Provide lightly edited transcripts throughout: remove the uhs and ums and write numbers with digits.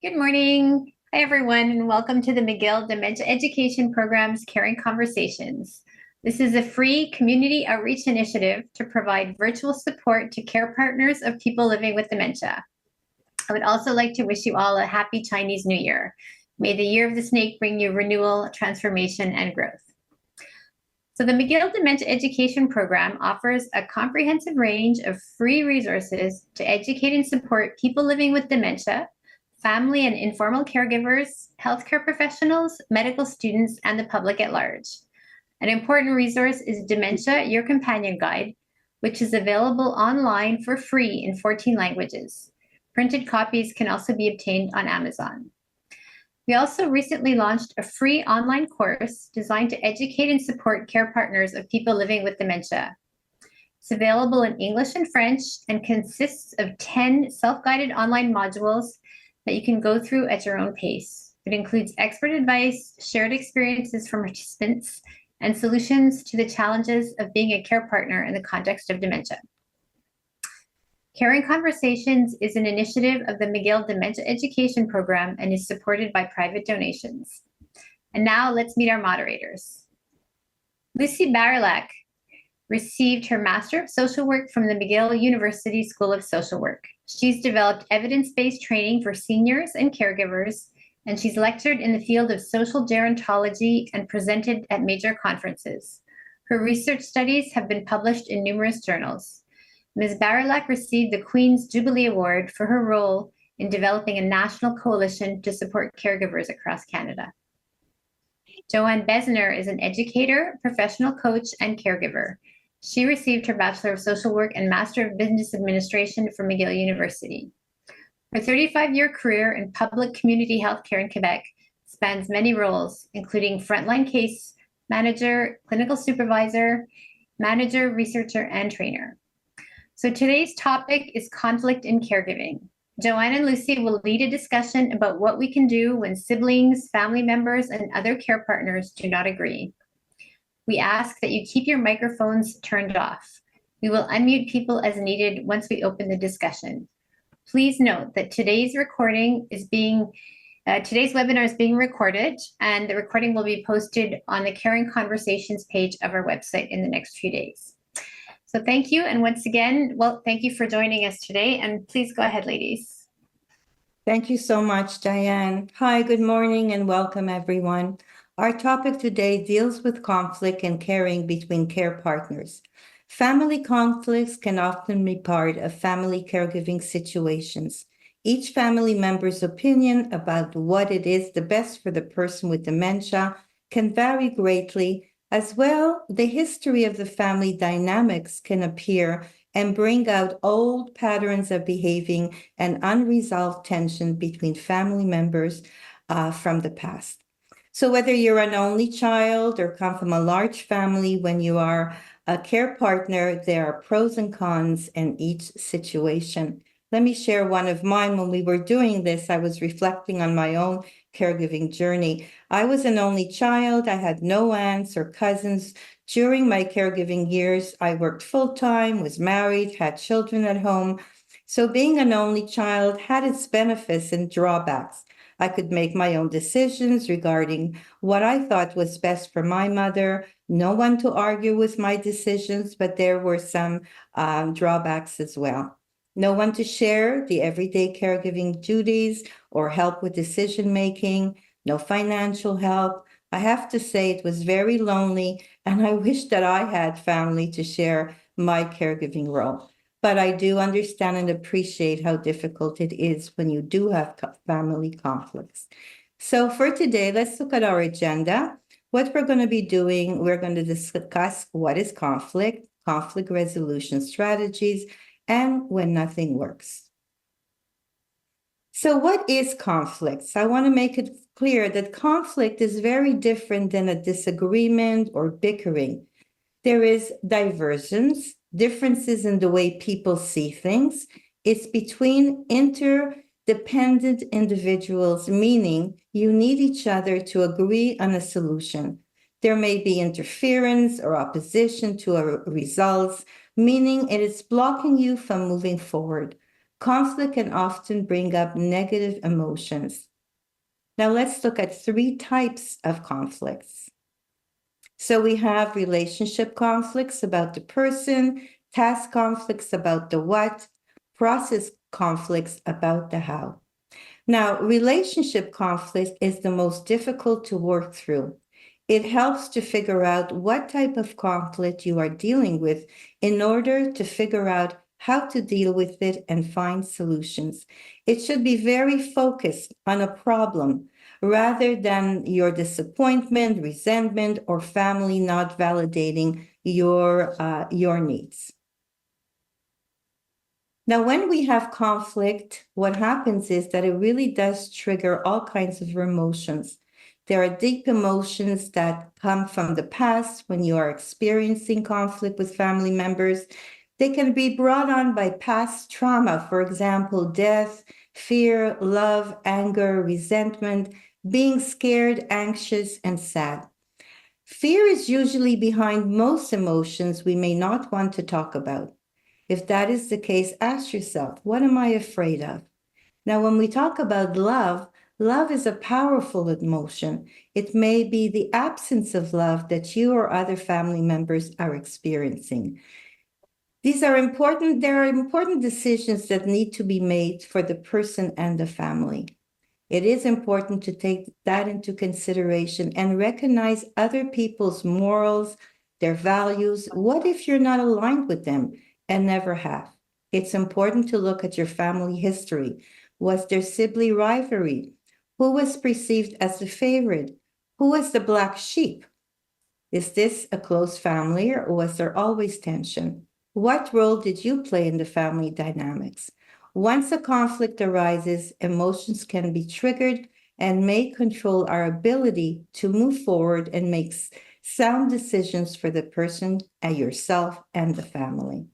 Good morning. Hi, everyone, and welcome to the McGill Dementia Education Program's Caring Conversations. This is a free community outreach initiative to provide virtual support to care partners of people living with dementia. I would also like to wish you all a happy Chinese New Year. May the year of the snake bring you renewal, transformation, and growth. So the McGill Dementia Education Program offers a comprehensive range of free resources to educate and support people living with dementia, family and informal caregivers, healthcare professionals, medical students, and the public at large. An important resource is Dementia, Your Companion Guide, which is available online for free in 14 languages. Printed copies can also be obtained on Amazon. We also recently launched a free online course designed to educate and support care partners of people living with dementia. It's available in English and French and consists of 10 self-guided online modules that you can go through at your own pace. It includes expert advice, shared experiences from participants, and solutions to the challenges of being a care partner in the context of dementia. Caring Conversations is an initiative of the McGill Dementia Education Program and is supported by private donations. And now let's meet our moderators. Lucy Barylak received her Master of Social Work from the McGill University School of Social Work. She's developed evidence-based training for seniors and caregivers, and she's lectured in the field of social gerontology and presented at major conferences. Her research studies have been published in numerous journals. Ms. Barylak received the Queen's Jubilee Award for her role in developing a national coalition to support caregivers across Canada. Joanne Besner is an educator, professional coach, and caregiver. She received her Bachelor of Social Work and Master of Business Administration from McGill University. Her 35-year career in public community healthcare in Quebec spans many roles, including frontline case manager, clinical supervisor, manager, researcher, and trainer. So today's topic is conflict in caregiving. Joanne and Lucy will lead a discussion about what we can do when siblings, family members, and other care partners do not agree. We ask that you keep your microphones turned off. We will unmute people as needed once we open the discussion. Please note that today's webinar is being recorded, and the recording will be posted on the Caring Conversations page of our website in the next few days. So thank you, and once again, thank you for joining us today, and please go ahead, ladies. Thank you so much, Diane. Hi, good morning, and welcome, everyone. Our topic today deals with conflict and caring between care partners. Family conflicts can often be part of family caregiving situations. Each family member's opinion about what it is the best for the person with dementia can vary greatly. As well, the history of the family dynamics can appear and bring out old patterns of behaving and unresolved tension between family members from the past. So whether you're an only child or come from a large family, when you are a care partner, there are pros and cons in each situation. Let me share one of mine. When we were doing this, I was reflecting on my own caregiving journey. I was an only child. I had no aunts or cousins. During my caregiving years, I worked full-time, was married, had children at home. So being an only child had its benefits and drawbacks. I could make my own decisions regarding what I thought was best for my mother. No one to argue with my decisions, but there were some drawbacks as well. No one to share the everyday caregiving duties or help with decision-making, no financial help. I have to say it was very lonely, and I wish that I had family to share my caregiving role. But I do understand and appreciate how difficult it is when you do have family conflicts. So for today, let's look at our agenda. What we're going to be doing, we're going to discuss what is conflict resolution strategies, and when nothing works. So what is conflict? I want to make it clear that conflict is very different than a disagreement or bickering. There is divergence, differences in the way people see things. It's between interdependent individuals, meaning you need each other to agree on a solution. There may be interference or opposition to results, meaning it is blocking you from moving forward. conflict can often bring up negative emotions. Now let's look at 3 types of conflicts. So we have relationship conflicts about the person, task conflicts about the what, process conflicts about the how. Now, relationship conflict is the most difficult to work through. It helps to figure out what type of conflict you are dealing with in order to figure out how to deal with it and find solutions. It should be very focused on a problem rather than your disappointment, resentment, or family not validating your needs. Now, when we have conflict, what happens is that it really does trigger all kinds of emotions. There are deep emotions that come from the past when you are experiencing conflict with family members. They can be brought on by past trauma, for example, death, fear, love, anger, resentment, being scared, anxious, and sad. Fear is usually behind most emotions we may not want to talk about. If that is the case, ask yourself, what am I afraid of? Now, when we talk about love, love is a powerful emotion. It may be the absence of love that you or other family members are experiencing. There are important decisions that need to be made for the person and the family. It is important to take that into consideration and recognize other people's morals, their values. What if you're not aligned with them and never have? It's important to look at your family history. Was there sibling rivalry? Who was perceived as the favorite? Who was the black sheep? Is this a close family or was there always tension? What role did you play in the family dynamics? Once a conflict arises, emotions can be triggered and may control our ability to move forward and make sound decisions for the person and yourself and the family.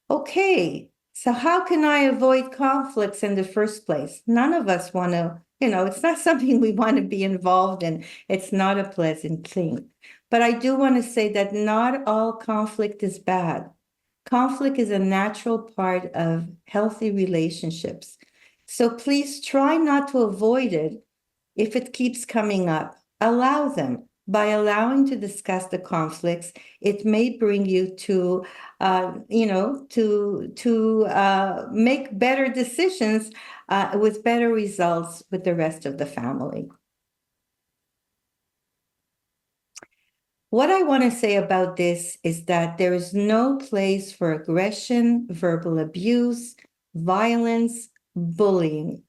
Okay, so how can I avoid conflicts in the first place? None of us want to, it's not something we want to be involved in. It's not a pleasant thing. But I do want to say that not all conflict is bad. Conflict is a natural part of healthy relationships. So please try not to avoid it if it keeps coming up. Allow them. By allowing to discuss the conflicts, it may bring you to, make better decisions with better results with the rest of the family. What I want to say about this is that there is no place for aggression, verbal abuse, violence, bullying.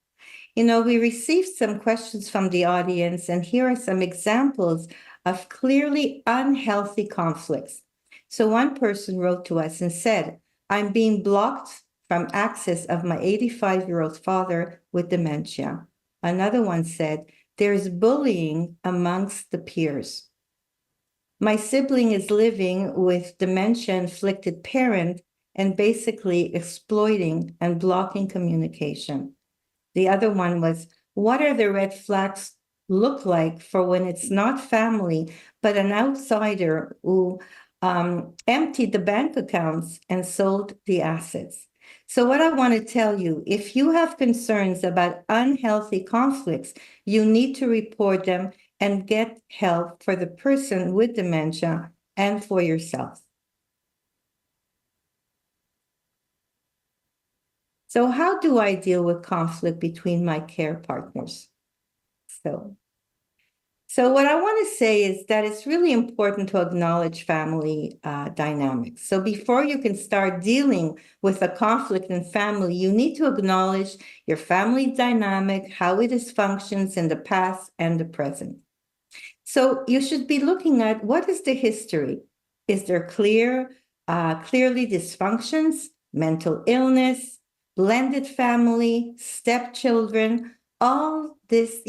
We received some questions from the audience, and here are some examples of clearly unhealthy conflicts. So one person wrote to us and said, I'm being blocked from access of my 85-year-old father with dementia. Another one said, there's bullying amongst the peers. My sibling is living with dementia-inflicted parent and basically exploiting and blocking communication. The other one was, what are the red flags look like for when it's not family, but an outsider who emptied the bank accounts and sold the assets? So what I want to tell you, if you have concerns about unhealthy conflicts, you need to report them and get help for the person with dementia and for yourself. So how do I deal with conflict between my care partners? So what I want to say is that it's really important to acknowledge family dynamics. So before you can start dealing with a conflict in family, you need to acknowledge your family dynamic, how it functions in the past and the present. So you should be looking at what is the history. Is there clearly dysfunctions, mental illness, blended family, stepchildren? All this,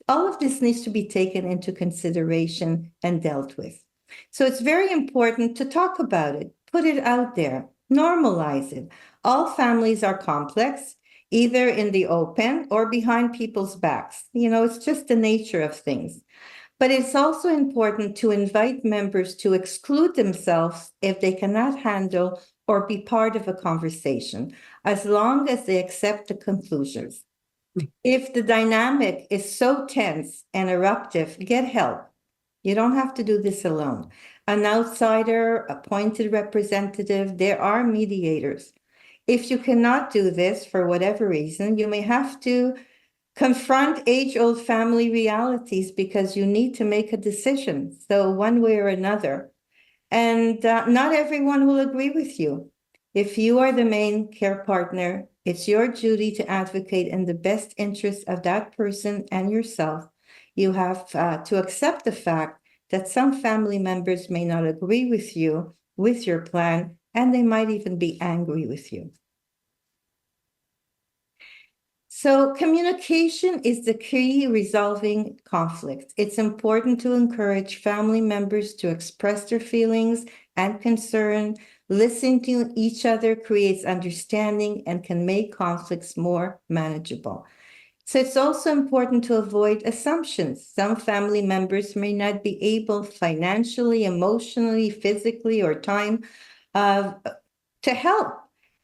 all of this needs to be taken into consideration and dealt with. So it's very important to talk about it, put it out there, normalize it. All families are complex, either in the open or behind people's backs. It's just the nature of things. But it's also important to invite members to exclude themselves if they cannot handle or be part of a conversation, as long as they accept the conclusions. If the dynamic is so tense and eruptive, get help. You don't have to do this alone. An outsider, appointed representative, there are mediators. If you cannot do this for whatever reason, you may have to confront age-old family realities because you need to make a decision. So one way or another. And not everyone will agree with you. If you are the main care partner, it's your duty to advocate in the best interest of that person and yourself. You have to accept the fact that some family members may not agree with you, with your plan, and they might even be angry with you. So communication is the key resolving conflict. It's important to encourage family members to express their feelings and concern. Listening to each other creates understanding and can make conflicts more manageable. So it's also important to avoid assumptions. Some family members may not be able financially, emotionally, physically, or time to help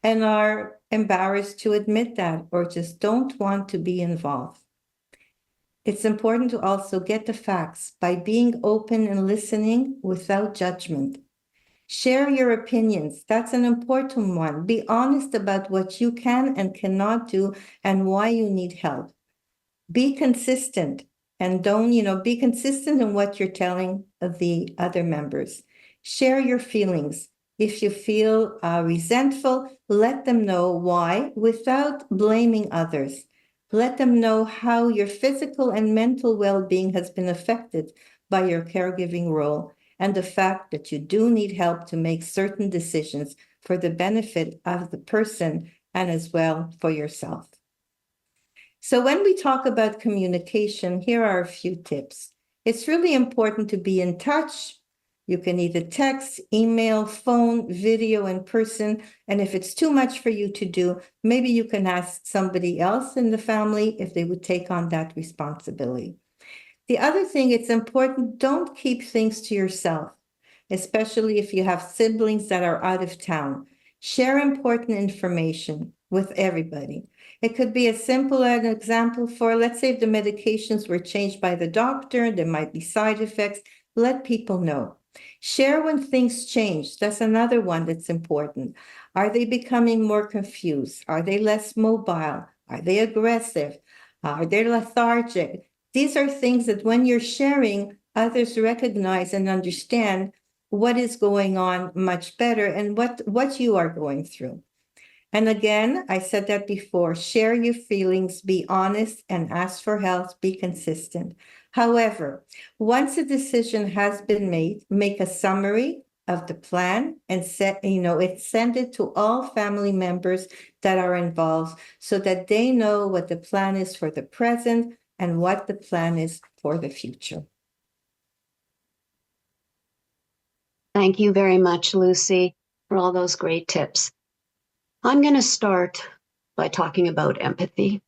and are embarrassed to admit that or just don't want to be involved. It's important to also get the facts by being open and listening without judgment. Share your opinions. That's an important one. Be honest about what you can and cannot do and why you need help. Be consistent and be consistent in what you're telling the other members. Share your feelings. If you feel resentful, let them know why without blaming others. Let them know how your physical and mental well-being has been affected by your caregiving role and the fact that you do need help to make certain decisions for the benefit of the person and as well for yourself. So when we talk about communication, here are a few tips. It's really important to be in touch. You can either text, email, phone, video, in person. And if it's too much for you to do, maybe you can ask somebody else in the family if they would take on that responsibility. The other thing, it's important, don't keep things to yourself, especially if you have siblings that are out of town. Share important information with everybody. It could be as simple as an example for, let's say, if the medications were changed by the doctor, there might be side effects. Let people know. Share when things change. That's another one that's important. Are they becoming more confused? Are they less mobile? Are they aggressive? Are they lethargic? These are things that when you're sharing, others recognize and understand what is going on much better and what you are going through. And again, I said that before, share your feelings, be honest, and ask for help, be consistent. However, once a decision has been made, make a summary of the plan and send it to all family members that are involved so that they know what the plan is for the present and what the plan is for the future. Thank you very much, Lucy, for all those great tips. I'm going to start by talking about empathy.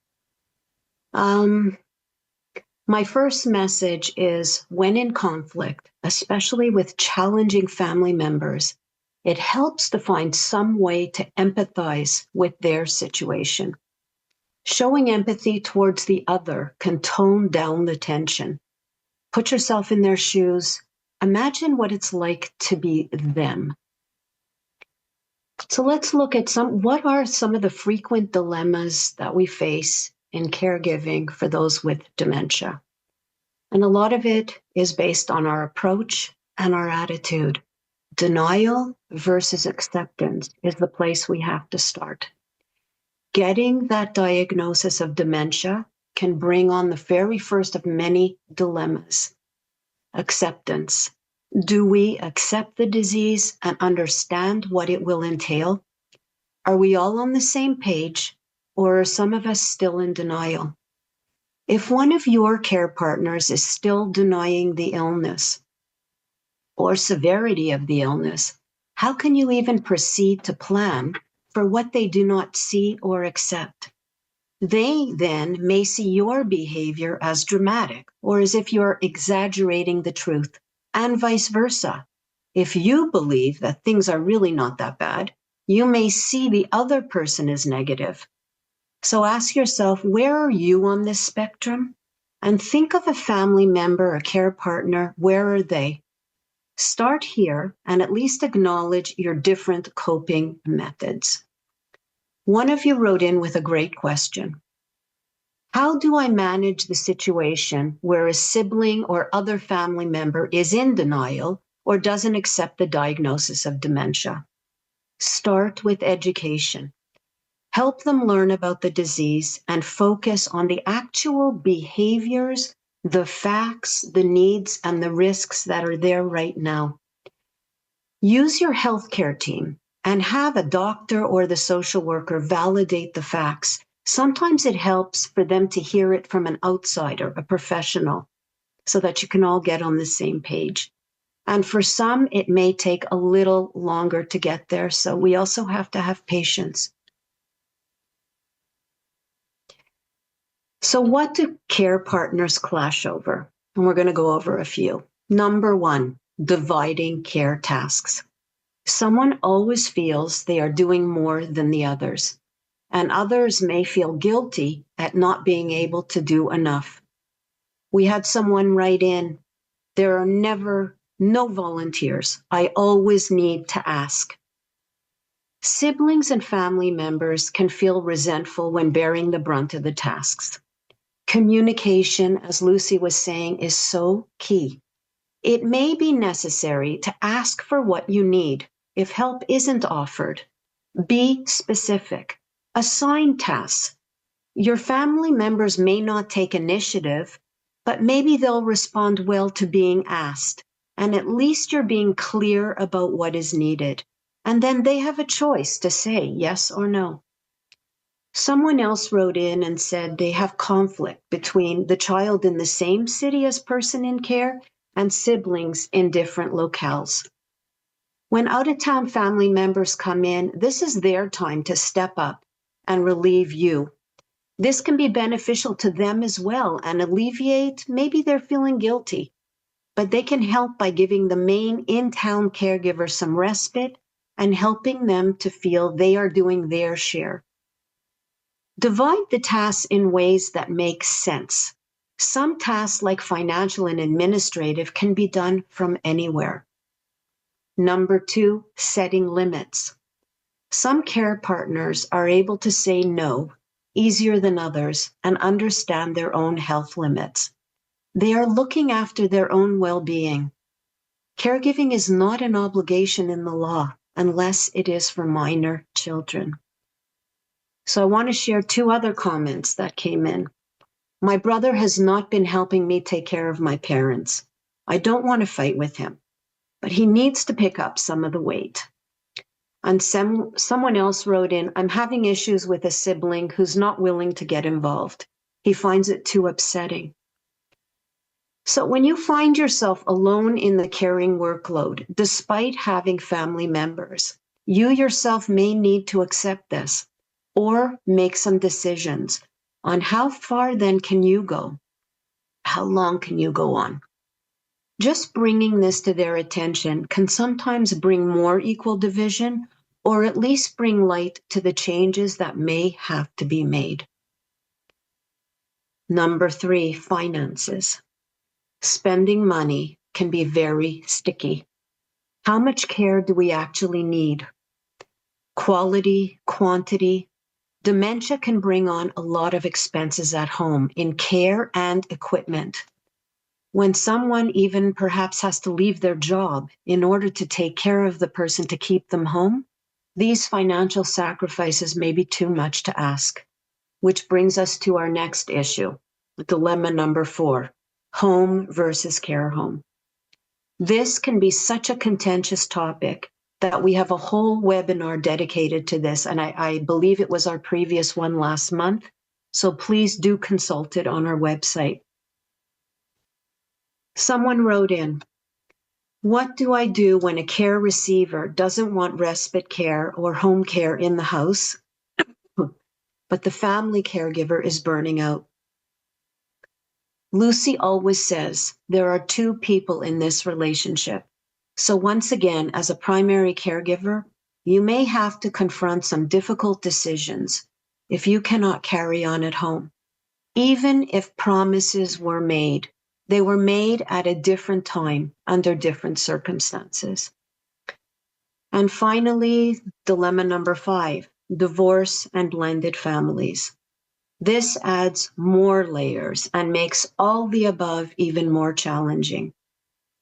My first message is when in conflict, especially with challenging family members, it helps to find some way to empathize with their situation. Showing empathy towards the other can tone down the tension. Put yourself in their shoes. Imagine what it's like to be them. So let's look at what are some of the frequent dilemmas that we face in caregiving for those with dementia. And a lot of it is based on our approach and our attitude. Denial versus acceptance is the place we have to start. Getting that diagnosis of dementia can bring on the very first of many dilemmas. Acceptance. Do we accept the disease and understand what it will entail? Are we all on the same page, or are some of us still in denial? If one of your care partners is still denying the illness or severity of the illness, how can you even proceed to plan for what they do not see or accept? They then may see your behavior as dramatic or as if you're exaggerating the truth, and vice versa. If you believe that things are really not that bad, You may see the other person as negative. So ask yourself, where are you on this spectrum? And think of a family member, a care partner, where are they? Start here and at least acknowledge your different coping methods. One of you wrote in with a great question. How do I manage the situation where a sibling or other family member is in denial or doesn't accept the diagnosis of dementia? Start with education. Help them learn about the disease and focus on the actual behaviors, the facts, the needs, and the risks that are there right now. Use your healthcare team and have a doctor or the social worker validate the facts. Sometimes it helps for them to hear it from an outsider, a professional, so that you can all get on the same page. And for some, it may take a little longer to get there, so we also have to have patience. So what do care partners clash over? And we're going to go over a few. Number one, dividing care tasks. Someone always feels they are doing more than the others, and others may feel guilty at not being able to do enough. We had someone write in, there are never no volunteers. I always need to ask. Siblings and family members can feel resentful when bearing the brunt of the tasks. Communication, as Lucy was saying, is so key. It may be necessary to ask for what you need if help isn't offered. Be specific. Assign tasks. Your family members may not take initiative, but maybe they'll respond well to being asked. And at least you're being clear about what is needed. And then they have a choice to say yes or no. Someone else wrote in and said they have conflict between the child in the same city as person in care and siblings in different locales. When out-of-town family members come in, this is their time to step up and relieve you. This can be beneficial to them as well and alleviate, maybe they're feeling guilty, but they can help by giving the main in-town caregiver some respite and helping them to feel they are doing their share. Divide the tasks in ways that make sense. Some tasks, like financial and administrative, can be done from anywhere. Number two, setting limits. Some care partners are able to say no easier than others and understand their own health limits. They are looking after their own well-being. Caregiving is not an obligation in the law unless it is for minor children. So I want to share two other comments that came in. My brother has not been helping me take care of my parents. I don't want to fight with him, but he needs to pick up some of the weight. And someone else wrote in, I'm having issues with a sibling who's not willing to get involved. He finds it too upsetting. So when you find yourself alone in the caring workload, despite having family members, you yourself may need to accept this or make some decisions on how far then can you go? How long can you go on? Just bringing this to their attention can sometimes bring more equal division or at least bring light to the changes that may have to be made. Number three, finances. Spending money can be very sticky. How much care do we actually need? Quality, quantity. Dementia can bring on a lot of expenses at home in care and equipment. When someone even perhaps has to leave their job in order to take care of the person to keep them home, these financial sacrifices may be too much to ask, which brings us to our next issue, dilemma number 4, home versus care home. This can be such a contentious topic that we have a whole webinar dedicated to this, and I believe it was our previous one last month, so please do consult it on our website. Someone wrote in, what do I do when a care receiver doesn't want respite care or home care in the house, but the family caregiver is burning out? Lucy always says there are two people in this relationship. So once again, as a primary caregiver, you may have to confront some difficult decisions if you cannot carry on at home. Even if promises were made, they were made at a different time under different circumstances. And finally, dilemma number 5, divorce and blended families. This adds more layers and makes all the above even more challenging.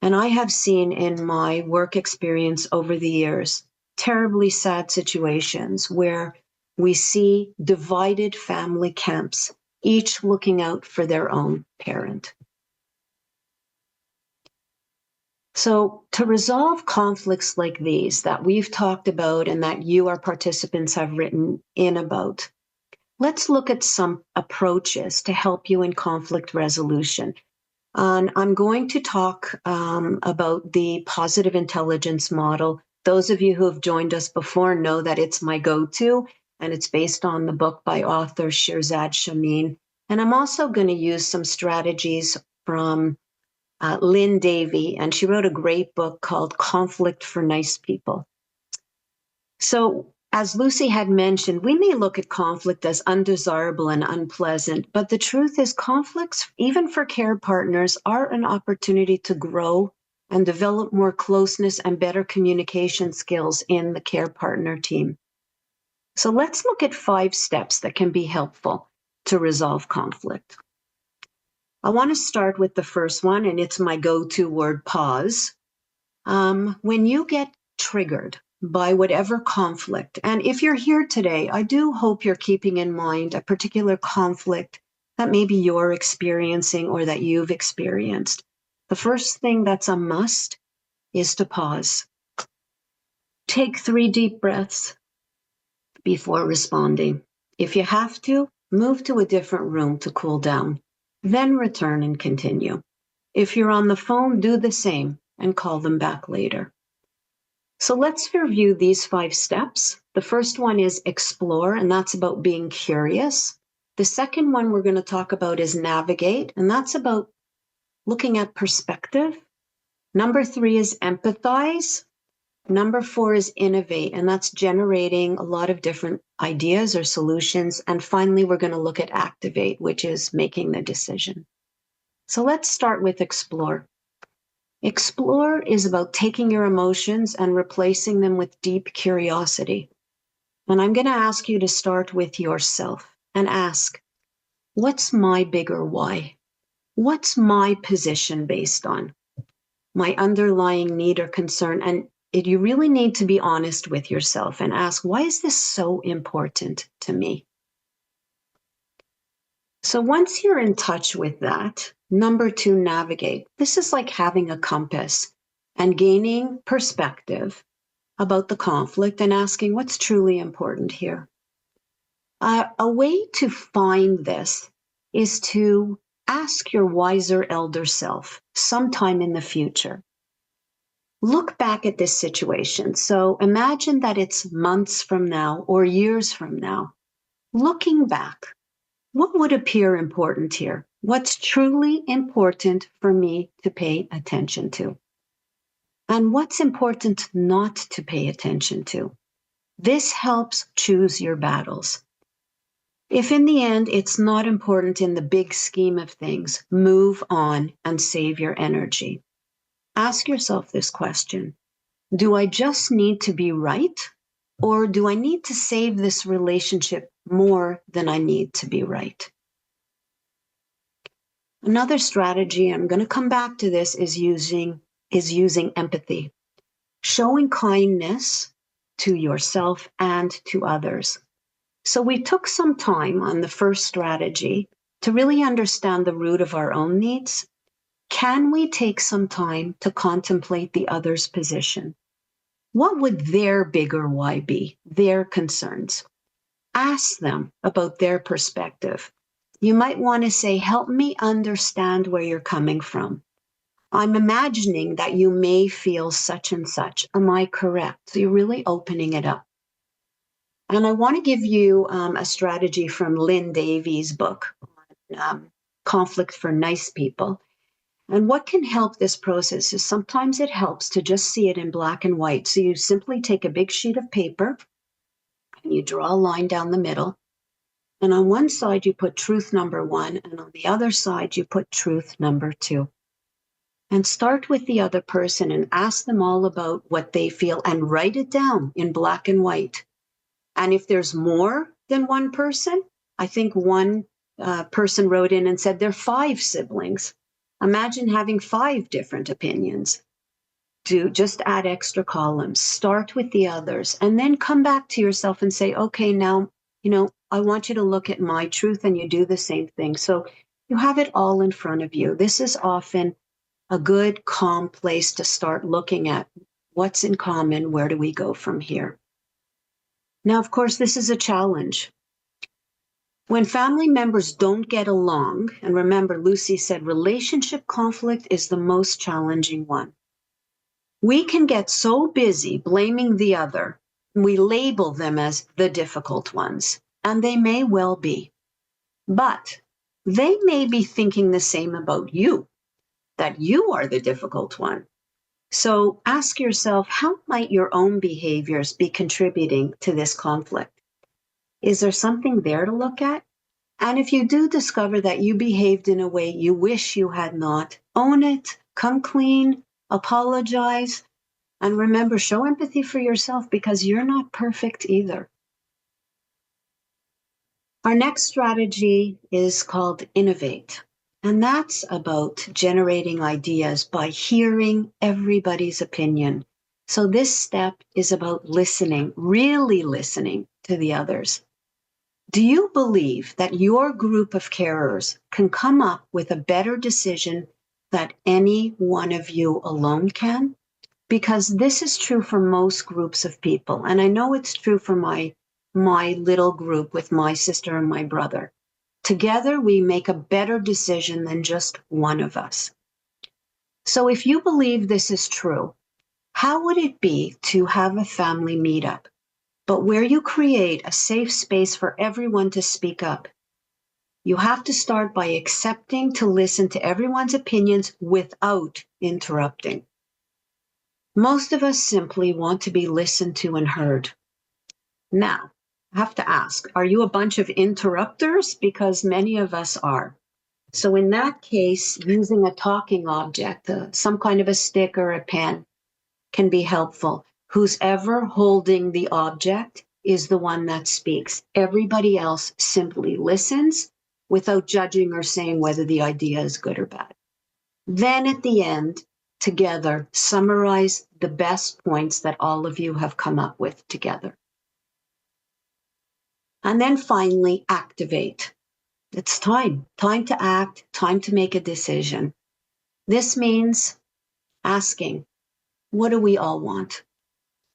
And I have seen in my work experience over the years, terribly sad situations where we see divided family camps, each looking out for their own parent. So to resolve conflicts like these that we've talked about and that you, our participants, have written in about, let's look at some approaches to help you in conflict resolution. And I'm going to talk about the positive intelligence model. Those of you who have joined us before know that it's my go-to, and it's based on the book by author Shirzad Chamine. And I'm also going to use some strategies from Lynn Davey, and she wrote a great book called Conflict for Nice People. So, as Lucy had mentioned, we may look at conflict as undesirable and unpleasant, but the truth is conflicts, even for care partners, are an opportunity to grow and develop more closeness and better communication skills in the care partner team. So let's look at 5 steps that can be helpful to resolve conflict. I want to start with the first one, and it's my go-to word, pause. When you get triggered by whatever conflict, and if you're here today, I do hope you're keeping in mind a particular conflict that maybe you're experiencing or that you've experienced. The first thing that's a must is to pause. Take 3 deep breaths before responding. If you have to, move to a different room to cool down, then return and continue. If you're on the phone, do the same and call them back later. So let's review these 5 steps. The first one is explore, and that's about being curious. The second one we're going to talk about is navigate, and that's about looking at perspective. Number 3 is empathize. Number 4 is innovate, and that's generating a lot of different ideas or solutions. And finally, we're going to look at activate, which is making the decision. So let's start with explore. Explore is about taking your emotions and replacing them with deep curiosity. And I'm going to ask you to start with yourself and ask, what's my bigger why? What's my position based on? My underlying need or concern? And you really need to be honest with yourself and ask, why is this so important to me? So once you're in touch with that, number 2, navigate. This is like having a compass and gaining perspective about the conflict and asking what's truly important here. A way to find this is to ask your wiser elder self sometime in the future. Look back at this situation. So imagine that it's months from now or years from now. Looking back, what would appear important here? What's truly important for me to pay attention to? And what's important not to pay attention to? This helps choose your battles. If in the end it's not important in the big scheme of things, move on and save your energy. Ask yourself this question. Do I just need to be right? Or do I need to save this relationship more than I need to be right? Another strategy, I'm going to come back to this, is using empathy, showing kindness to yourself and to others. So we took some time on the first strategy to really understand the root of our own needs. Can we take some time to contemplate the other's position? What would their bigger why be, their concerns? Ask them about their perspective. You might want to say, help me understand where you're coming from. I'm imagining that you may feel such and such. Am I correct? So you're really opening it up. And I want to give you a strategy from Lynn Davey's book, Conflict for Nice People. And what can help this process is sometimes it helps to just see it in black and white. So you simply take a big sheet of paper and you draw a line down the middle. And on one side, you put truth number 1, and on the other side, you put truth number 2. And start with the other person and ask them all about what they feel and write it down in black and white. And if there's more than one person, I think one person wrote in and said they're 5 siblings. Imagine having 5 different opinions. Just add extra columns, start with the others, and then come back to yourself and say, okay, now, I want you to look at my truth, and you do the same thing. So you have it all in front of you. This is often a good, calm place to start looking at what's in common, where do we go from here? Now, of course, this is a challenge. When family members don't get along, and remember, Lucy said relationship conflict is the most challenging one. We can get so busy blaming the other, we label them as the difficult ones, and they may well be. But they may be thinking the same about you, that you are the difficult one. So ask yourself, how might your own behaviors be contributing to this conflict? Is there something there to look at? And if you do discover that you behaved in a way you wish you had not, own it, come clean, apologize, and remember, show empathy for yourself because you're not perfect either. Our next strategy is called innovate. And that's about generating ideas by hearing everybody's opinion. So this step is about listening, really listening to the others. Do you believe that your group of carers can come up with a better decision that any one of you alone can? Because this is true for most groups of people. And I know it's true for my little group with my sister and my brother. Together, we make a better decision than just one of us. So if you believe this is true, how would it be to have a family meetup, but where you create a safe space for everyone to speak up? You have to start by accepting to listen to everyone's opinions without interrupting. Most of us simply want to be listened to and heard. Now, I have to ask, are you a bunch of interrupters? Because many of us are. So in that case, using a talking object, some kind of a stick or a pen, can be helpful. Who's ever holding the object is the one that speaks. Everybody else simply listens without judging or saying whether the idea is good or bad. Then at the end, together, summarize the best points that all of you have come up with together. And then finally, activate. It's time to act, time to make a decision. This means asking, what do we all want?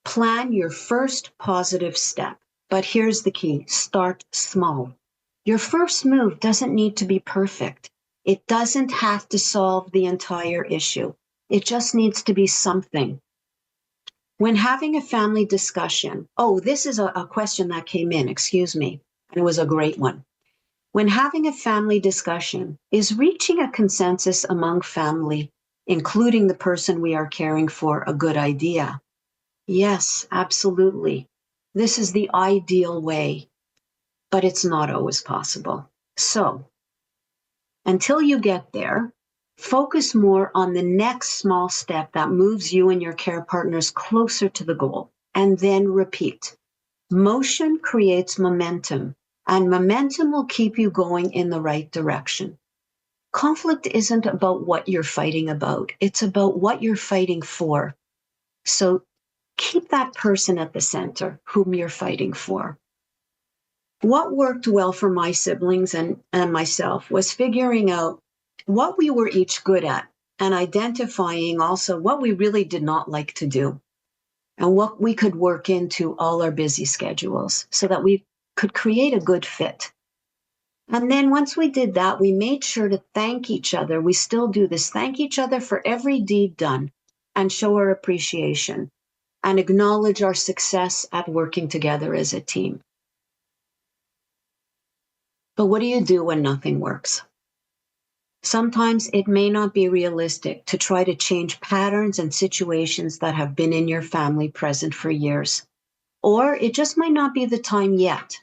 Plan your first positive step. But here's the key, start small. Your first move doesn't need to be perfect. It doesn't have to solve the entire issue. It just needs to be something. When having a family discussion, this is a question that came in, excuse me, and it was a great one. When having a family discussion, is reaching a consensus among family, including the person we are caring for, a good idea? Yes, absolutely. This is the ideal way, but it's not always possible. So, until you get there, focus more on the next small step that moves you and your care partners closer to the goal, and then repeat. Motion creates momentum, and momentum will keep you going in the right direction. Conflict isn't about what you're fighting about. It's about what you're fighting for. So keep that person at the center whom you're fighting for. What worked well for my siblings and myself was figuring out what we were each good at and identifying also what we really did not like to do and what we could work into all our busy schedules so that we could create a good fit. And then once we did that, we made sure to thank each other. We still do this, thank each other for every deed done and show our appreciation and acknowledge our success at working together as a team. But what do you do when nothing works? Sometimes it may not be realistic to try to change patterns and situations that have been in your family present for years, or it just might not be the time yet.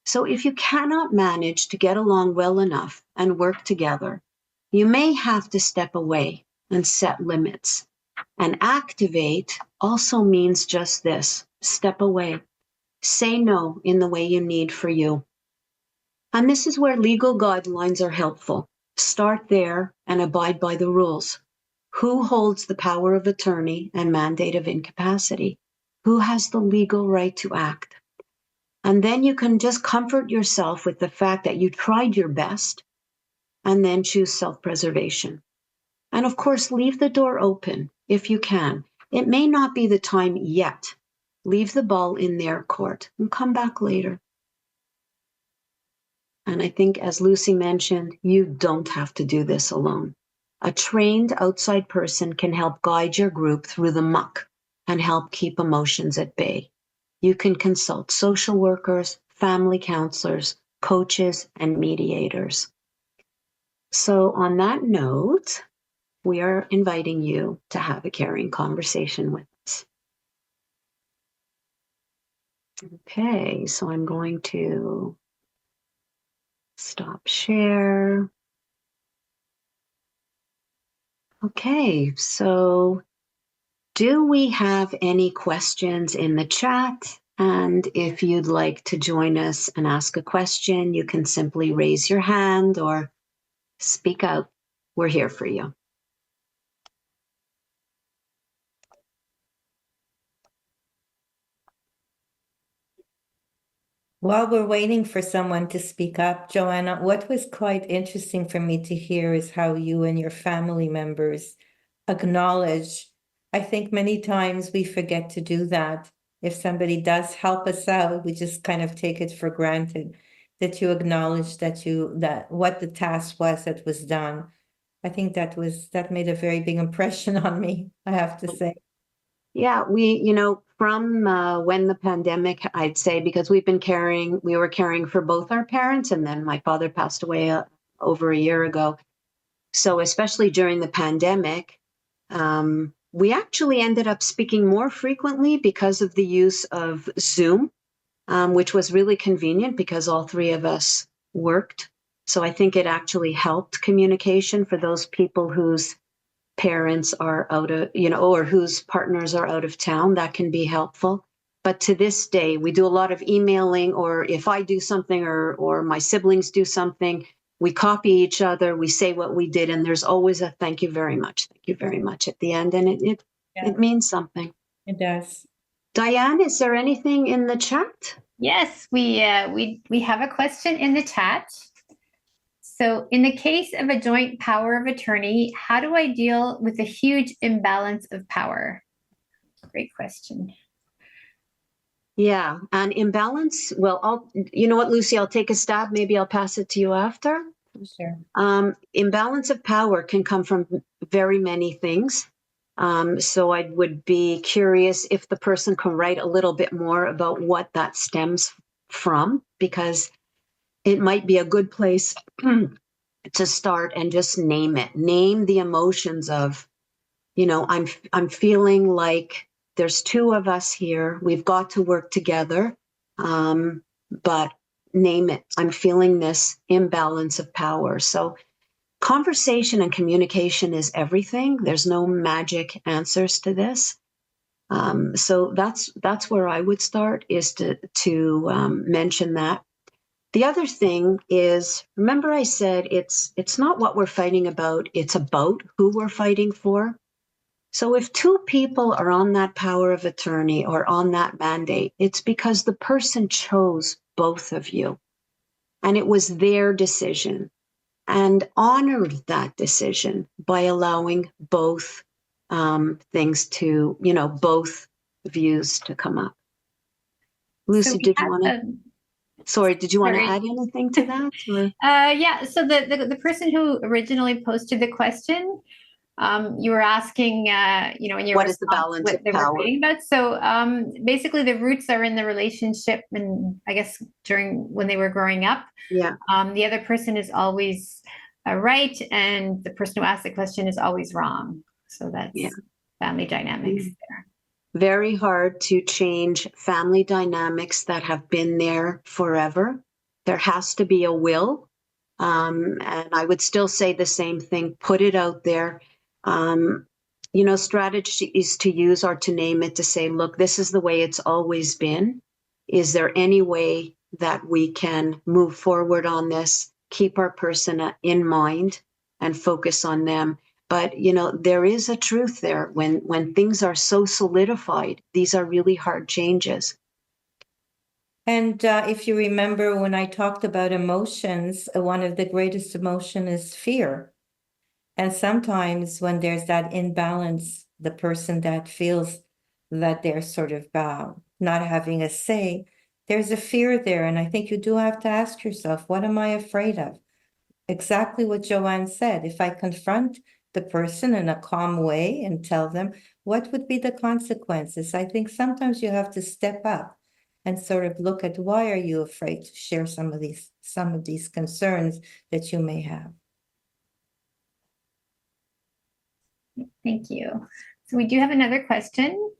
So if you cannot manage to get along well enough and work together, you may have to step away and set limits. And activate also means just this: step away. Say no in the way you need for you. And this is where legal guidelines are helpful. Start there and abide by the rules. Who holds the power of attorney and mandate of incapacity? Who has the legal right to act? And then you can just comfort yourself with the fact that you tried your best, and then choose self-preservation. And of course, leave the door open if you can. It may not be the time yet. Leave the ball in their court and come back later. And I think, as Lucy mentioned, you don't have to do this alone. A trained outside person can help guide your group through the muck and help keep emotions at bay. You can consult social workers, family counselors, coaches, and mediators. So on that note, we are inviting you to have a caring conversation with us. Okay, so I'm going to stop share. Okay, so do we have any questions in the chat? And if you'd like to join us and ask a question, you can simply raise your hand or speak out. We're here for you. While we're waiting for someone to speak up, Joanna, what was quite interesting for me to hear is how you and your family members acknowledge. I think many times we forget to do that. If somebody does help us out, we just kind of take it for granted that you acknowledge that what the task was that was done. I think that made a very big impression on me, I have to say. Yeah, from when the pandemic, I'd say, because we were caring for both our parents, and then my father passed away over a year ago. So especially during the pandemic, we actually ended up speaking more frequently because of the use of Zoom, which was really convenient because all three of us worked. So I think it actually helped communication for those people whose parents are out of, or whose partners are out of town. That can be helpful. But to this day, we do a lot of emailing, or if I do something or my siblings do something, we copy each other, we say what we did, and there's always a thank you very much at the end, and it means something. It does. Diane, is there anything in the chat? Yes, we have a question in the chat. So in the case of a joint power of attorney, how do I deal with a huge imbalance of power? Great question. Yeah, and imbalance, well, you know what, Lucy, I'll take a stab. Maybe I'll pass it to you after. Sure. Imbalance of power can come from very many things. So I would be curious if the person can write a little bit more about what that stems from, because it might be a good place to start and just name it. Name the emotions of, I'm feeling like there's two of us here. We've got to work together, but name it. I'm feeling this imbalance of power. So conversation and communication is everything. There's no magic answers to this. So that's where I would start, is to mention that. The other thing is, remember I said it's not what we're fighting about, it's about who we're fighting for. So if two people are on that power of attorney or on that mandate, it's because the person chose both of you, and it was their decision, and honored that decision by allowing both things to, both views to come up. Lucy, did you want to? Sorry, did you want to add anything to that? Or? Yeah, so the person who originally posted the question, you were asking, in your what is the balance what of they power? were reading about. So basically, the roots are in the relationship, and I guess when they were growing up. Yeah. The other person is always right, and the person who asked the question is always wrong. So that's family dynamics there. Very hard to change family dynamics that have been there forever. There has to be a will. And I would still say the same thing, put it out there. Strategies to use are to name it, to say, look, this is the way it's always been. Is there any way that we can move forward on this, keep our person in mind and focus on them? But, there is a truth there. When things are so solidified, these are really hard changes. And if you remember when I talked about emotions, one of the greatest emotion is fear. And sometimes when there's that imbalance, the person that feels that they're sort of not having a say, there's a fear there. And I think you do have to ask yourself, what am I afraid of? Exactly what Joanne said. If I confront the person in a calm way and tell them, what would be the consequences? I think sometimes you have to step up and sort of look at, why are you afraid to share some of these concerns that you may have? Thank you. So we do have another question.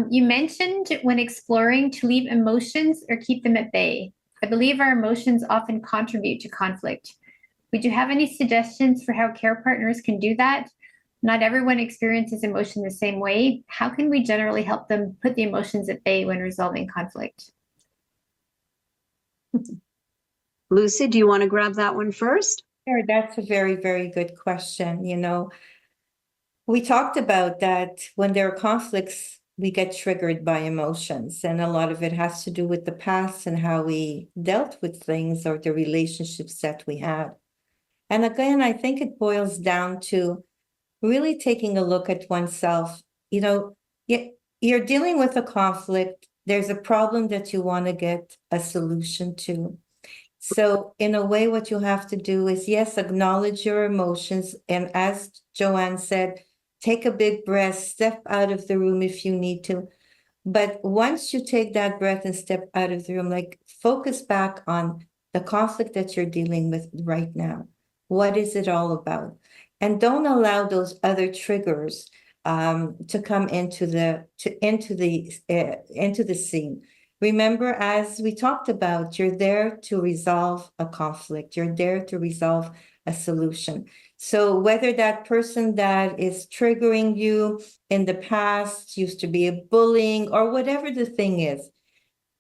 You mentioned when exploring to leave emotions or keep them at bay. I believe our emotions often contribute to conflict. Would you have any suggestions for how care partners can do that? Not everyone experiences emotion the same way. How can we generally help them put the emotions at bay when resolving conflict? Lucy, do you want to grab that one first? Sure, that's a very, very good question. We talked about that when there are conflicts, we get triggered by emotions, and a lot of it has to do with the past and how we dealt with things or the relationships that we had. And again, I think it boils down to really taking a look at oneself. You're dealing with a conflict. There's a problem that you want to get a solution to. So in a way, what you have to do is, yes, acknowledge your emotions. And as Joanne said, take a big breath, step out of the room if you need to. But once you take that breath and step out of the room, focus back on the conflict that you're dealing with right now. What is it all about? And don't allow those other triggers to come into the scene. Remember, as we talked about, you're there to resolve a conflict. You're there to resolve a solution. So whether that person that is triggering you in the past used to be a bullying or whatever the thing is,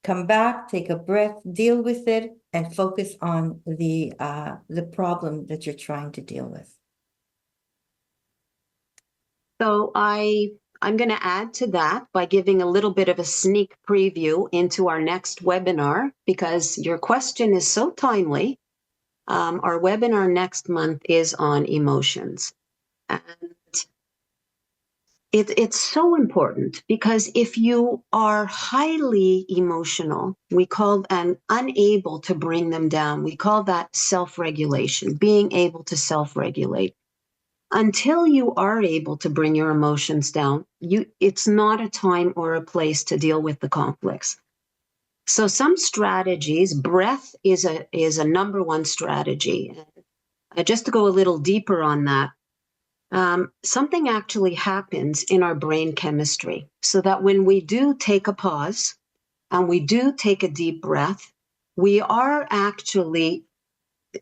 come back, take a breath, deal with it, and focus on the problem that you're trying to deal with. So I'm going to add to that by giving a little bit of a sneak preview into our next webinar, because your question is so timely. Our webinar next month is on emotions. And it's so important, because if you are highly emotional, and unable to bring them down, we call that self-regulation, being able to self-regulate. Until you are able to bring your emotions down, it's not a time or a place to deal with the conflicts. So some strategies, breath is a number one strategy. Just to go a little deeper on that, something actually happens in our brain chemistry, so that when we do take a pause and we do take a deep breath, we are actually,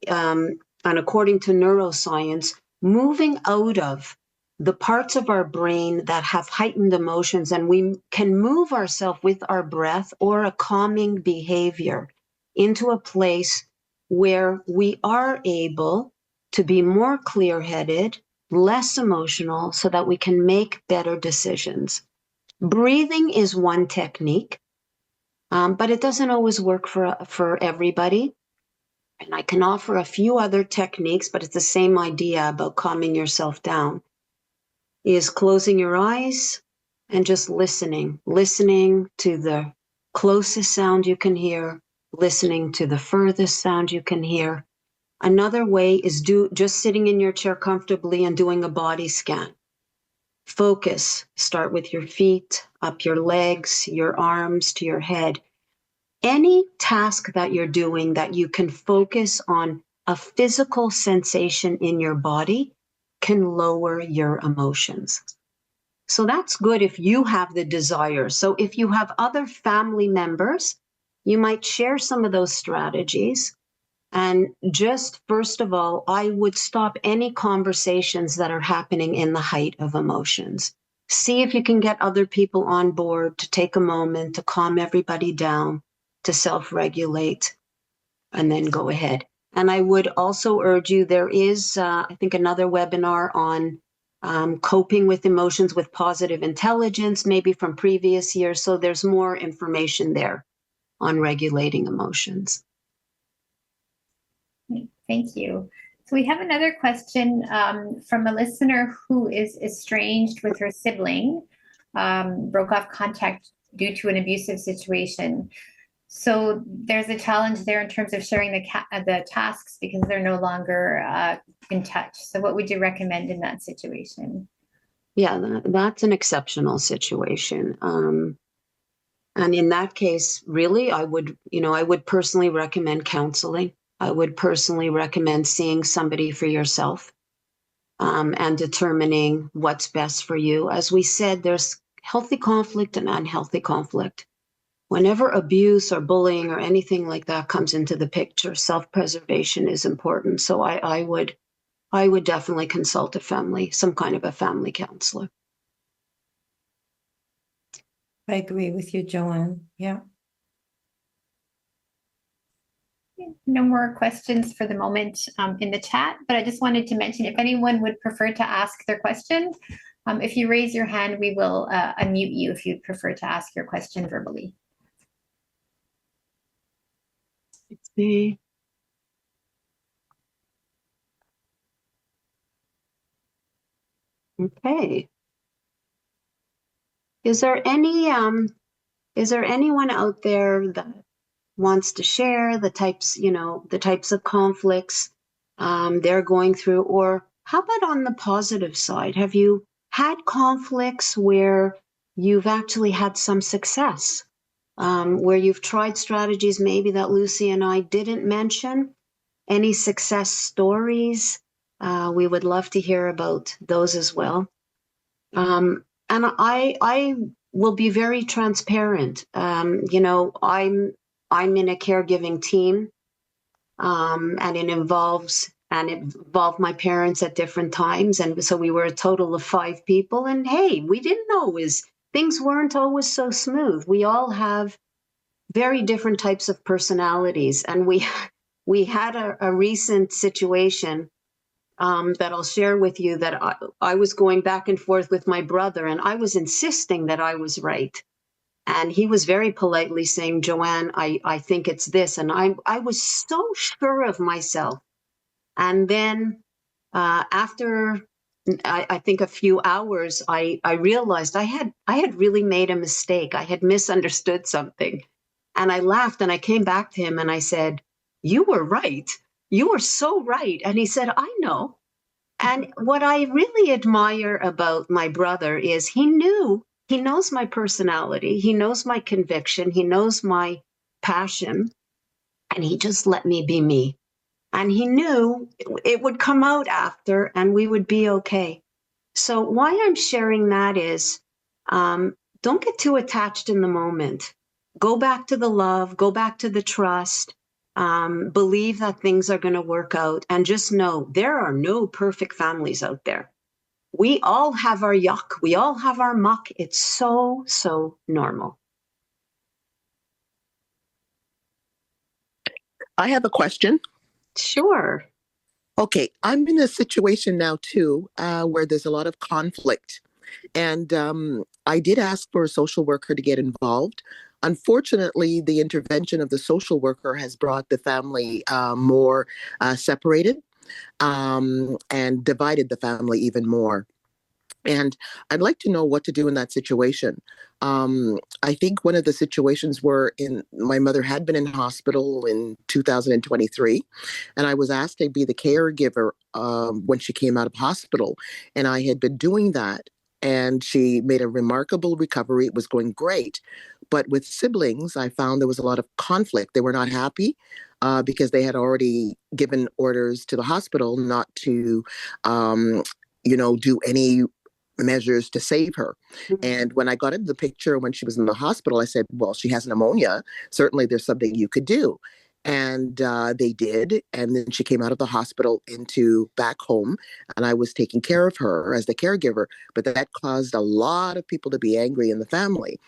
and according to neuroscience, moving out of the parts of our brain that have heightened emotions, and we can move ourselves with our breath or a calming behavior into a place where we are able to be more clear-headed, less emotional, so that we can make better decisions. Breathing is one technique, but it doesn't always work for everybody. And I can offer a few other techniques, but it's the same idea about calming yourself down, is closing your eyes and just listening to the closest sound you can hear, listening to the furthest sound you can hear. Another way is just sitting in your chair comfortably and doing a body scan. Focus, start with your feet, up your legs, your arms to your head. Any task that you're doing that you can focus on a physical sensation in your body can lower your emotions. So that's good if you have the desire. So if you have other family members, you might share some of those strategies. And just first of all, I would stop any conversations that are happening in the height of emotions. See if you can get other people on board to take a moment to calm everybody down, to self-regulate, and then go ahead. And I would also urge you, there is, I think, another webinar on coping with emotions with positive intelligence, maybe from previous years. So there's more information there on regulating emotions. Thank you. So we have another question from a listener who is estranged with her sibling, broke off contact due to an abusive situation. So there's a challenge there in terms of sharing the tasks because they're no longer in touch. So what would you recommend in that situation? Yeah, that's an exceptional situation. And in that case, really, I would personally recommend counseling. I would personally recommend seeing somebody for yourself and determining what's best for you. As we said, there's healthy conflict and unhealthy conflict. Whenever abuse or bullying or anything like that comes into the picture, self-preservation is important. So I would definitely consult some kind of a family counselor. I agree with you, Joanne. Yeah. No more questions for the moment in the chat, but I just wanted to mention if anyone would prefer to ask their question, if you raise your hand, we will unmute you if you'd prefer to ask your question verbally. Let's see. Okay. Is there anyone out there that wants to share the types of conflicts they're going through? Or how about on the positive side? Have you had conflicts where you've actually had some success, where you've tried strategies maybe that Lucy and I didn't mention? Any success stories? We would love to hear about those as well. And I will be very transparent. I'm in a caregiving team, and it involved my parents at different times, and so we were a total of 5 people. And hey, we didn't always, things weren't always so smooth. We all have very different types of personalities, and we had a recent situation that I'll share with you, that I was going back and forth with my brother, and I was insisting that I was right. And he was very politely saying, Joanne, I think it's this. And I was so sure of myself. And then after, I think a few hours, I realized I had really made a mistake. I had misunderstood something. And I laughed, and I came back to him and I said, you were right. You were so right. And he said, I know. And what I really admire about my brother is he knows my personality. He knows my conviction. He knows my passion. And he just let me be me. And he knew it would come out after and we would be okay. So why I'm sharing that is, don't get too attached in the moment. Go back to the love, go back to the trust, believe that things are going to work out, and just know there are no perfect families out there. We all have our yuck. We all have our muck. It's so, so normal. I have a question. Sure. Okay, I'm in a situation now too, where there's a lot of conflict. And I did ask for a social worker to get involved. Unfortunately, the intervention of the social worker has brought the family more separated, and divided the family even more. And I'd like to know what to do in that situation. I think one of the situations were my mother had been in hospital in 2023, and I was asked to be the caregiver when she came out of hospital. And I had been doing that, and she made a remarkable recovery. It was going great. But with siblings, I found there was a lot of conflict. They were not happy because they had already given orders to the hospital not to, um, do any measures to save her. And when I got into the picture when she was in the hospital, I said, well, she has pneumonia. Certainly there's something you could do. And they did. And then she came out of the hospital into back home, and I was taking care of her as the caregiver. But that caused a lot of people to be angry in the family.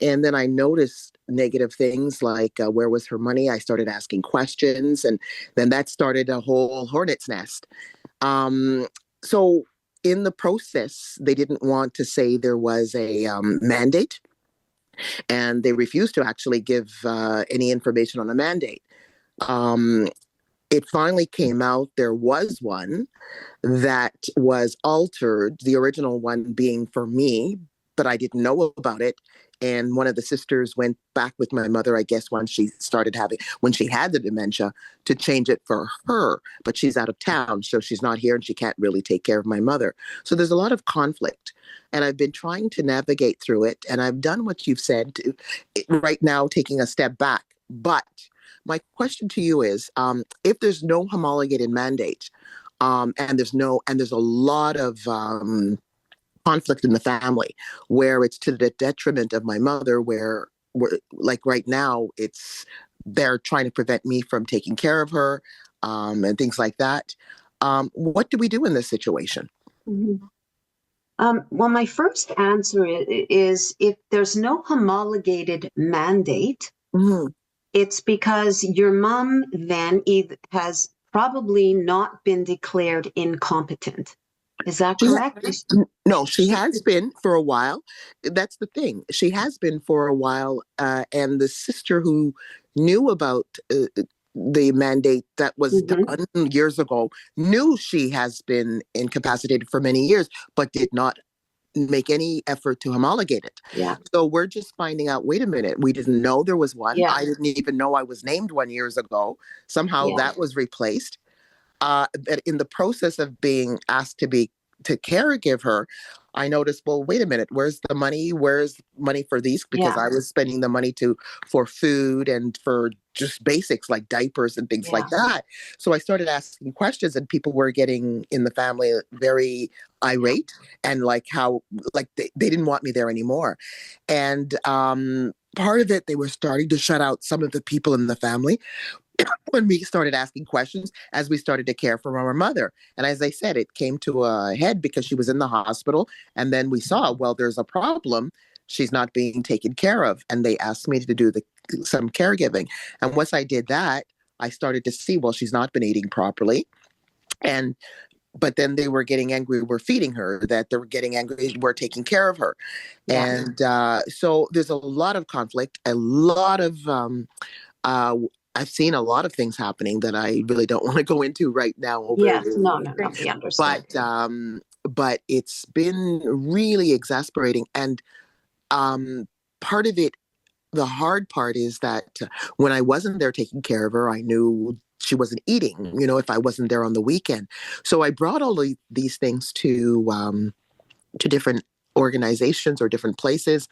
And then I noticed negative things like where was her money? I started asking questions, and then that started a whole hornet's nest. So in the process, they didn't want to say there was a mandate, and they refused to actually give any information on a mandate. Um, it finally came out there was one that was altered, the original one being for me, but I didn't know about it. And one of the sisters went back with my mother, I guess, when she had the dementia, to change it for her. But she's out of town, so she's not here and she can't really take care of my mother. So there's a lot of conflict. And I've been trying to navigate through it. And I've done what you've said right now, taking a step back. But my question to you is, if there's no homologated mandate, and there's a lot of conflict in the family where it's to the detriment of my mother, where like right now they're trying to prevent me from taking care of her, and things like that. What do we do in this situation? Mm-hmm. Well, my first answer is if there's no homologated mandate, Mm-hmm. it's because your mom then has probably not been declared incompetent. Is that correct? No, she has been for a while. That's the thing. She has been for a while. And the sister who knew about the mandate that was done years ago knew she has been incapacitated for many years, but did not make any effort to homologate it. Yeah. So we're just finding out, wait a minute, we didn't know there was one. Yeah. I didn't even know I was named 1 years ago. Somehow that was replaced. That in the process of being asked to caregive her, I noticed, well, wait a minute, where's the money? Where's money for these? Because I was spending the money for food and for just basics like diapers and things like that. So I started asking questions, and people were getting in the family very irate, and like they didn't want me there anymore. And part of it, they were starting to shut out some of the people in the family when we started asking questions as we started to care for our mother. And as I said, it came to a head because she was in the hospital. And then we saw, well, there's a problem. She's not being taken care of. And they asked me to do some caregiving. And once I did that, I started to see, well, she's not been eating properly. But then they were getting angry we're feeding her, that they were getting angry we're taking care of her. And so there's a lot of conflict, a lot of I've seen a lot of things happening that I really don't want to go into right now. No, we understand. But it's been really exasperating. And part of it, the hard part is that when I wasn't there taking care of her, I knew she wasn't eating, if I wasn't there on the weekend. So I brought all of these things to different organizations or different places.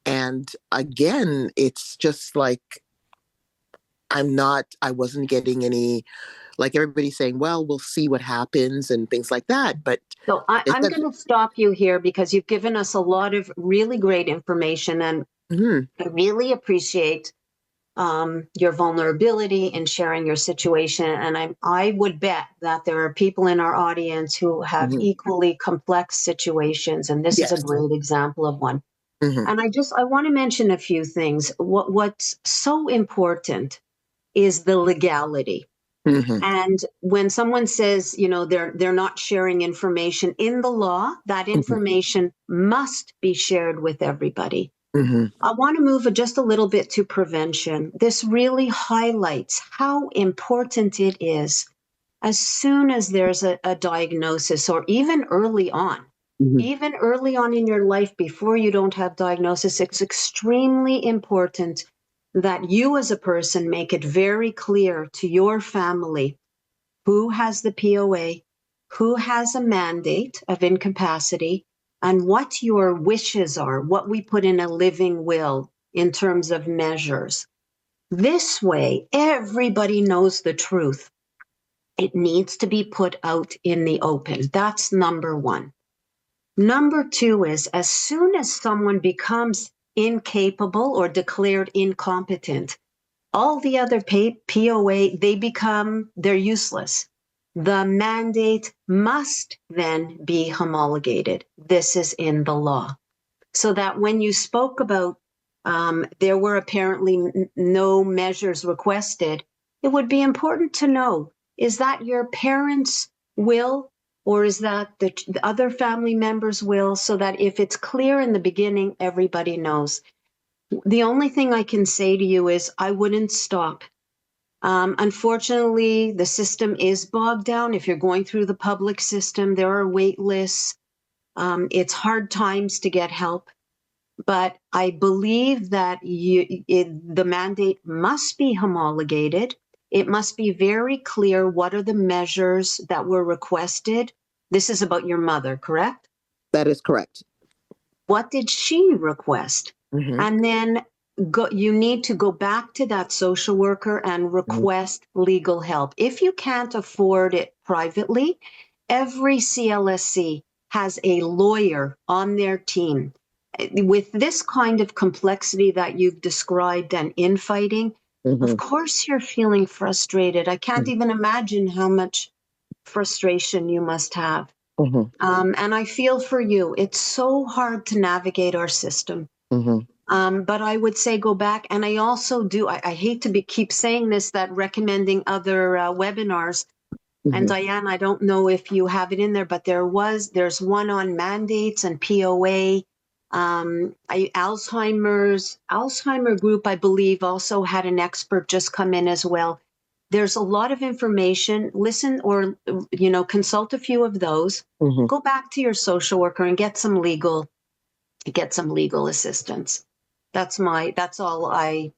And again, it's just like, I wasn't getting any, like everybody saying, well, we'll see what happens and things like that. But so I'm going to stop you here because you've given us a lot of really great information, and I really appreciate your vulnerability in sharing your situation. And I would bet that there are people in our audience who have equally complex situations, and this is a great example of one. And I want to mention a few things. What's so important is the legality. And when someone says, they're not sharing information in the law, that information must be shared with everybody. I want to move just a little bit to prevention. This really highlights how important it is as soon as there's a diagnosis, or even early on. Even early on in your life, before you don't have diagnosis, it's extremely important that you as a person make it very clear to your family who has the POA, who has a mandate of incapacity, and what your wishes are, what we put in a living will. in terms of measures. This way, everybody knows the truth. It needs to be put out in the open. That's number one. Number two is, as soon as someone becomes incapable or declared incompetent, all the other POA, they're useless. The mandate must then be homologated. This is in the law. So that when you spoke about there were apparently no measures requested, it would be important to know, is that your parents' will, or is that the other family members' will, so that if it's clear in the beginning, everybody knows. The only thing I can say to you is I wouldn't stop. Unfortunately, the system is bogged down. If you're going through the public system, there are wait lists. It's hard times to get help. But I believe that the mandate must be homologated. It must be very clear what are the measures that were requested. This is about your mother, correct? That is correct. What did she request? Mm-hmm. And then you need to go back to that social worker and request legal help. If you can't afford it privately, every CLSC has a lawyer on their team. With this kind of complexity that you've described and infighting, of course you're feeling frustrated. I can't even imagine how much frustration you must have. And I feel for you. It's so hard to navigate our system. But I would say go back. And I also do, I hate to keep saying this, that recommending other webinars. And Diane, I don't know if you have it in there, but there's one on mandates and POA. Alzheimer group, I believe, also had an expert just come in as well. There's a lot of information. Listen, or consult a few of those. Go back to your social worker and get some legal assistance. That's all I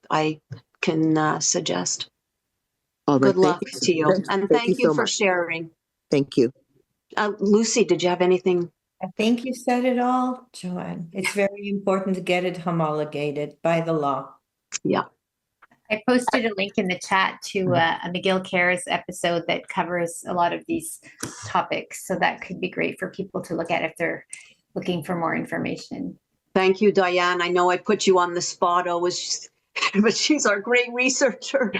can suggest. All right, Good luck to you, and thank you so for much. sharing. Thank you. Lucy, did you have anything? I think you said it all, Joanne. It's very important to get it homologated by the law. Yeah. I posted a link in the chat to a McGill Cares episode that covers a lot of these topics. So that could be great for people to look at if they're looking for more information. Thank you, Diane. I know I put you on the spot always, but she's our great researcher.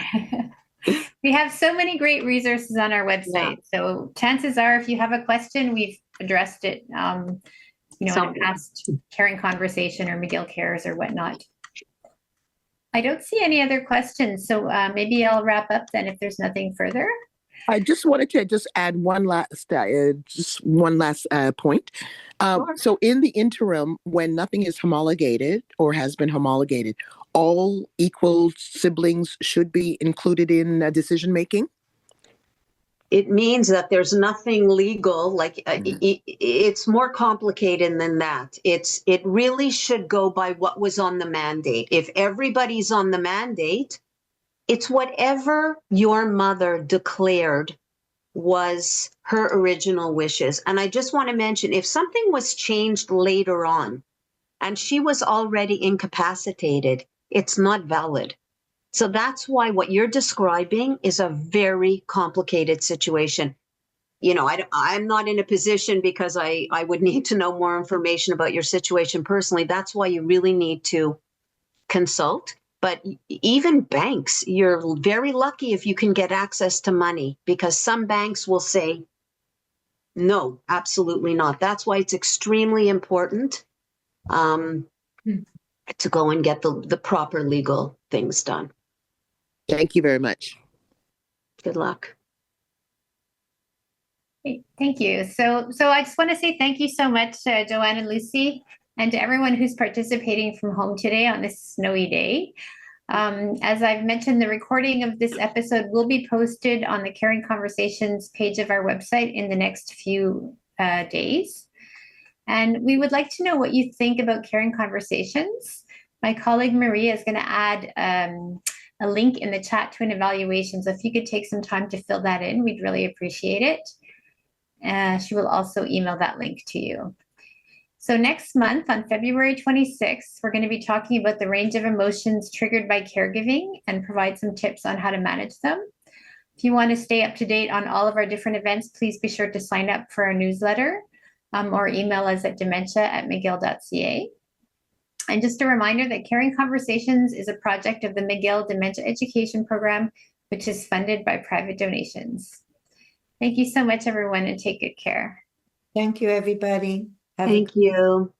We have so many great resources on our website. Yeah. So chances are, if you have a question, we've addressed it, in a past Caring Conversation or McGill Cares or whatnot. I don't see any other questions. So maybe I'll wrap up then if there's nothing further. I just wanted to add one last point. Sure. So in the interim, when nothing is homologated or has been homologated, all equal siblings should be included in decision making? It means that there's nothing legal, it's more complicated than that. It really should go by what was on the mandate. If everybody's on the mandate, it's whatever your mother declared was her original wishes. And I just want to mention, if something was changed later on and she was already incapacitated, it's not valid. So that's why what you're describing is a very complicated situation. I'm not in a position, because I would need to know more information about your situation personally. That's why you really need to consult. But even banks, you're very lucky if you can get access to money, because some banks will say, no, absolutely not. That's why it's extremely important to go and get the proper legal things done. Thank you very much. Good luck. Great. Thank you. So I just want to say thank you so much to Joanne and Lucy, and to everyone who's participating from home today on this snowy day. As I've mentioned, the recording of this episode will be posted on the Caring Conversations page of our website in the next few days. And we would like to know what you think about Caring Conversations. My colleague Maria is going to add a link in the chat to an evaluation. So if you could take some time to fill that in, we'd really appreciate it. She will also email that link to you. So next month on February 26th, we're going to be talking about the range of emotions triggered by caregiving and provide some tips on how to manage them. If you want to stay up to date on all of our different events, please be sure to sign up for our newsletter or email us at dementia@mcgill.ca. And just a reminder that Caring Conversations is a project of the McGill Dementia Education Program, which is funded by private donations. Thank you so much, everyone, and take good care. Thank you, everybody. Thank you.